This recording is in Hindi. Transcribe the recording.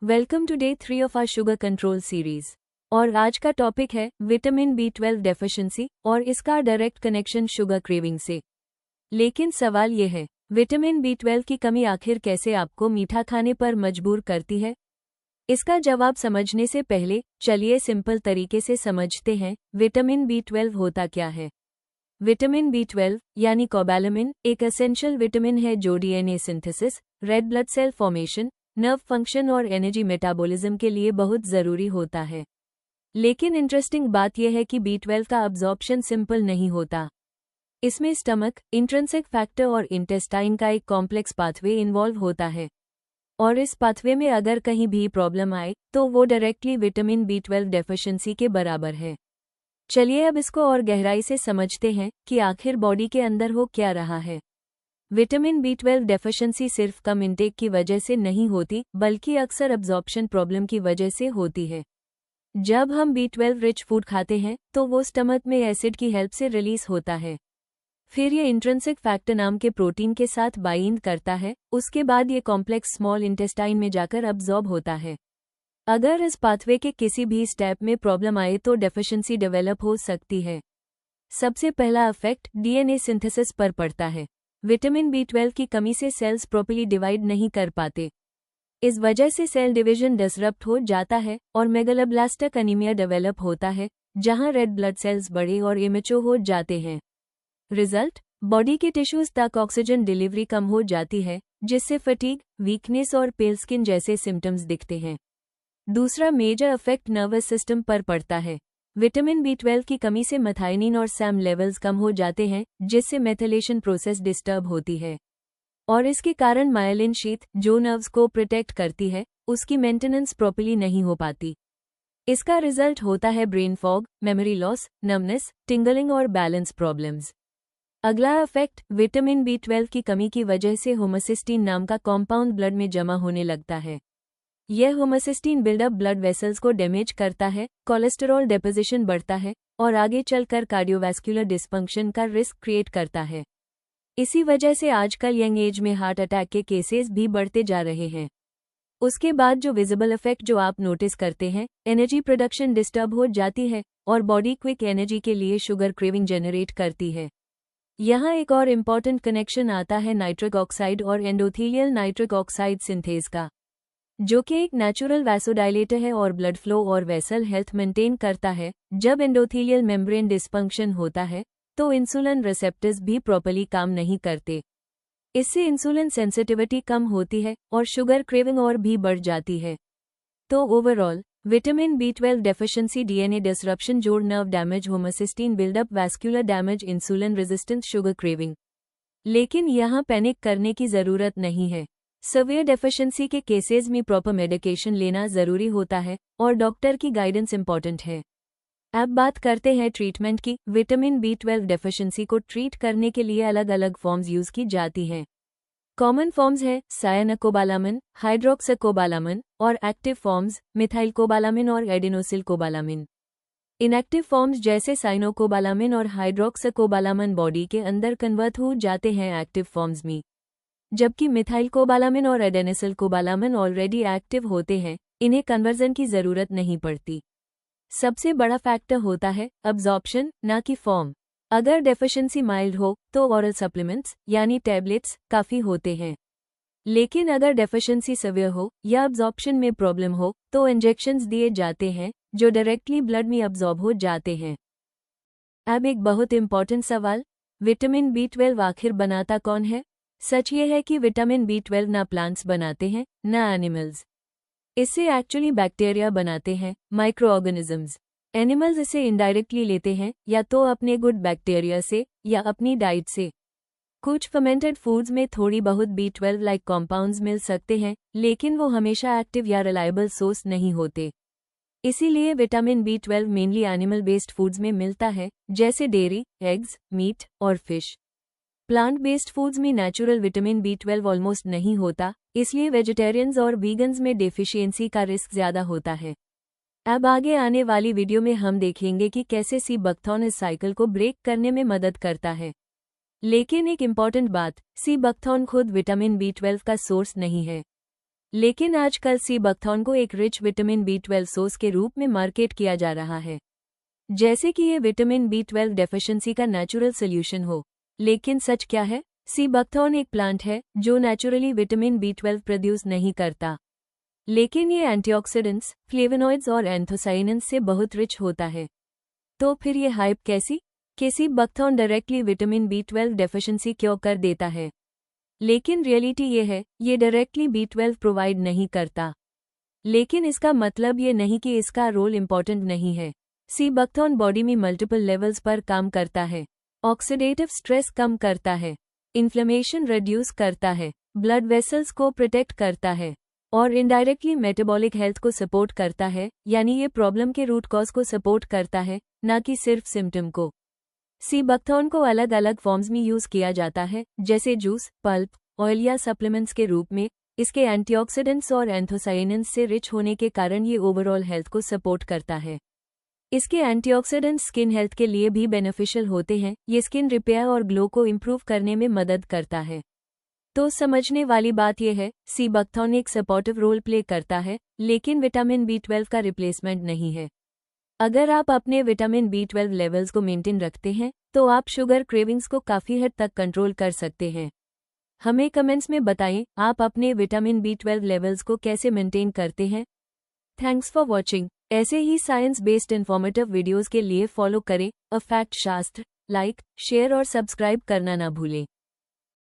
Welcome to day 3 of our sugar control series. और आज का टॉपिक है विटामिन B12 डेफिशिएंसी और इसका डायरेक्ट कनेक्शन शुगर क्रेविंग से। लेकिन सवाल ये है, विटामिन B12 की कमी आखिर कैसे आपको मीठा खाने पर मजबूर करती है? इसका जवाब समझने से पहले चलिए सिंपल तरीके से समझते हैं विटामिन B12 होता क्या है। विटामिन B12 यानी कोबालामिन एक एसेंशियल विटामिन है जो DNA synthesis, red blood cell formation, nerve function और एनर्जी मेटाबॉलिज्म के लिए बहुत ज़रूरी होता है। लेकिन इंटरेस्टिंग बात यह है कि B12 का अब्जॉर्प्शन सिंपल नहीं होता। इसमें स्टमक, इंट्रिंसिक फैक्टर और इंटेस्टाइन का एक कॉम्प्लेक्स पाथवे इन्वॉल्व होता है। और इस पाथवे में अगर कहीं भी प्रॉब्लम आए तो वो डायरेक्टली विटामिन B12 डेफिशिएंसी के बराबर है। चलिए अब इसको और गहराई से समझते हैं कि आखिर बॉडी के अंदर हो क्या रहा है। विटामिन B12 डेफिशिएंसी सिर्फ कम इंटेक की वजह से नहीं होती, बल्कि अक्सर अब्जॉर्प्शन प्रॉब्लम की वजह से होती है। जब हम B12 रिच फूड खाते हैं तो वो स्टमक में एसिड की हेल्प से रिलीज होता है। फिर ये इंट्रिंसिक फैक्टर नाम के प्रोटीन के साथ बाइंड करता है, उसके बाद ये कॉम्प्लेक्स स्मॉल इंटेस्टाइन में जाकर अब्जॉर्ब होता है। अगर इस पाथवे के किसी भी स्टेप में प्रॉब्लम आए तो डेफिशिएंसी डेवलप हो सकती है। सबसे पहला इफेक्ट DNA सिंथेसिस पर पड़ता है। विटामिन B12 की कमी से सेल्स प्रॉपर्ली डिवाइड नहीं कर पाते। इस वजह से सेल डिवीजन डिसरप्ट हो जाता है और मेगालोब्लास्टिक एनीमिया डेवलप होता है, जहां रेड ब्लड सेल्स बड़े और इमेच्योर हो जाते हैं। रिजल्ट, बॉडी के टिश्यूज तक ऑक्सीजन डिलीवरी कम हो जाती है, जिससे फटीग, वीकनेस और पेल स्किन जैसे सिम्टम्स दिखते हैं। दूसरा मेजर इफेक्ट नर्वस सिस्टम पर पड़ता है। विटामिन B12 की कमी से मेथाइनिन और सैम लेवल्स कम हो जाते हैं, जिससे मेथिलेशन प्रोसेस डिस्टर्ब होती है। और इसके कारण मायलिन शीथ, जो नर्व्स को प्रोटेक्ट करती है, उसकी मेंटेनेंस प्रॉपर्ली नहीं हो पाती। इसका रिजल्ट होता है brain fog, memory loss, numbness, tingling और बैलेंस प्रॉब्लम्स। अगला इफेक्ट, विटामिन B12 की कमी की वजह से होमोसिस्टीन नाम का कॉम्पाउंड ब्लड में जमा होने लगता है। यह होमोसिस्टीन बिल्डअप ब्लड वेसल्स को डैमेज करता है, कोलेस्टेरॉल डिपोजिशन बढ़ता है और आगे चलकर कार्डियोवैस्कुलर डिसफंक्शन का रिस्क क्रिएट करता है। इसी वजह से आजकल यंग एज में हार्ट अटैक के केसेस भी बढ़ते जा रहे हैं। उसके बाद जो विजिबल इफेक्ट जो आप नोटिस करते हैं, एनर्जी प्रोडक्शन डिस्टर्ब हो जाती है और बॉडी क्विक एनर्जी के लिए शुगर क्रेविंग जनरेट करती है। यहाँ एक और इम्पॉर्टेंट कनेक्शन आता है नाइट्रिक ऑक्साइड और एंडोथेलियल नाइट्रिक ऑक्साइड सिंथेज का, जो कि एक नेचुरल वैसोडाइलेटर है और ब्लड फ्लो और वेसल हेल्थ मेंटेन करता है। जब एंडोथेलियल मेम्ब्रेन डिसफंक्शन होता है तो इंसुलिन रिसेप्टर्स भी प्रॉपर्ली काम नहीं करते। इससे इंसुलिन सेंसिटिविटी कम होती है और शुगर क्रेविंग और भी बढ़ जाती है। तो overall vitamin B12 deficiency DNA disruption, जोड़, nerve damage, homocysteine buildup, vascular damage, insulin resistance, sugar craving. लेकिन यहाँ पैनिक करने की जरूरत नहीं है। सीवियर डेफिशिएंसी के केसेस में प्रॉपर मेडिकेशन लेना जरूरी होता है और डॉक्टर की गाइडेंस इंपॉर्टेंट है। अब बात करते हैं ट्रीटमेंट की। विटामिन B12 डेफिशिएंसी को ट्रीट करने के लिए अलग अलग फॉर्म्स यूज की जाती हैं। कॉमन फॉर्म्स है सायनकोबालामिन, हाइड्रोक्सीकोबालामिन और एक्टिव फॉर्म्स मिथाइलकोबालामिन और एडेनोसिलकोबालामिन। इनएक्टिव फॉर्म्स जैसे साइनोकोबालामिन और हाइड्रोक्सीकोबालामिन बॉडी के अंदर कन्वर्ट हो जाते हैं एक्टिव फॉर्म्स में, जबकि मिथाइलकोबालामिन और एडेनोसिलकोबालामिन ऑलरेडी एक्टिव होते हैं, इन्हें कन्वर्जन की जरूरत नहीं पड़ती। सबसे बड़ा फैक्टर होता है अब्जॉर्प्शन, ना कि फॉर्म। अगर डेफिशिएंसी माइल्ड हो तो ऑरल सप्लीमेंट्स यानी टैबलेट्स काफ़ी होते हैं। लेकिन अगर डेफिशिएंसी सीवियर हो या अब्जॉर्प्शन में प्रॉब्लम हो तो इंजेक्शंस दिए जाते हैं, जो डायरेक्टली ब्लड में अब्जॉर्ब हो जाते हैं। अब एक बहुत इंपॉर्टेंट सवाल, विटामिन B12 आखिर बनाता कौन है? सच ये है कि विटामिन B12 ना प्लांट्स बनाते हैं, ना एनिमल्स। इससे एक्चुअली बैक्टीरिया बनाते हैं, माइक्रो ऑर्गेनिजम्स। एनिमल्स इसे इनडायरेक्टली लेते हैं, या तो अपने गुड बैक्टीरिया से या अपनी डाइट से। कुछ फर्मेंटेड फूड्स में थोड़ी बहुत B12 लाइक कॉम्पाउंड्स मिल सकते हैं, लेकिन वो हमेशा एक्टिव या रिलायबल सोर्स नहीं होते। इसीलिए vitamin B12 mainly animal based foods में मिलता है, जैसे डेयरी, एग्स, मीट और फिश। प्लांट बेस्ड फूड्स में नेचुरल विटामिन B12 ऑलमोस्ट नहीं होता, इसलिए वेजिटेरियंस और वीगन्स में डेफिशिएंसी का रिस्क ज्यादा होता है। अब आगे आने वाली वीडियो में हम देखेंगे कि कैसे सी बकथॉर्न इस साइकिल को ब्रेक करने में मदद करता है। लेकिन एक इम्पॉर्टेंट बात, सी बकथॉर्न खुद विटामिन B12 का सोर्स नहीं है। लेकिन आजकल सी बकथॉर्न को एक रिच विटामिन B12 सोर्स के रूप में मार्केट किया जा रहा है, जैसे कि ये विटामिन B12 डेफिशिएंसी का नेचुरल सोल्यूशन हो। लेकिन सच क्या है? सी बकथॉर्न एक प्लांट है जो नेचुरली विटामिन B12 प्रोड्यूस नहीं करता, लेकिन ये एंटीऑक्सीडेंट्स, फ्लेवोनॉइड्स और एंथोसाइनिन्स से बहुत रिच होता है। तो फिर ये हाइप कैसी कि sea buckthorn directly vitamin B12 deficiency cure कर देता है? लेकिन रियलिटी ये है, ये डायरेक्टली B12 प्रोवाइड नहीं करता। लेकिन इसका मतलब ये नहीं कि इसका रोल इम्पॉर्टेंट नहीं है। सी बकथॉर्न बॉडी में मल्टीपल लेवल्स पर काम करता है। ऑक्सीडेटिव स्ट्रेस कम करता है, इन्फ्लेमेशन रिड्यूस करता है, ब्लड वेसल्स को प्रोटेक्ट करता है और इनडायरेक्टली मेटाबॉलिक हेल्थ को सपोर्ट करता है, यानी ये प्रॉब्लम के रूट कॉज को सपोर्ट करता है, ना कि सिर्फ सिम्टम को। सी बकथॉर्न को अलग अलग फॉर्म्स में यूज किया जाता है, जैसे जूस, पल्प, ऑयल या सप्लीमेंट्स के रूप में। इसके एंटीऑक्सीडेंट्स और एंथोसाइनिन्स से रिच होने के कारण ये ओवरऑल हेल्थ को सपोर्ट करता है। इसके एंटीऑक्सीडेंट्स स्किन हेल्थ के लिए भी बेनिफिशियल होते हैं। ये स्किन रिपेयर और ग्लो को इम्प्रूव करने में मदद करता है। तो समझने वाली बात यह है, सी बकथॉर्न एक सपोर्टिव रोल प्ले करता है, लेकिन विटामिन B12 का रिप्लेसमेंट नहीं है। अगर आप अपने विटामिन B12 लेवल्स को मेंटेन रखते हैं, तो आप शुगर क्रेविंग्स को काफ़ी हद तक कंट्रोल कर सकते हैं। हमें कमेंट्स में बताएं, आप अपने विटामिन B12 लेवल्स को कैसे मेंटेन करते हैं। Thanks for watching. ऐसे ही साइंस बेस्ड इन्फॉर्मेटिव वीडियोस के लिए फॉलो करें अ फैक्ट शास्त्र। लाइक, शेयर और सब्सक्राइब करना ना भूलें।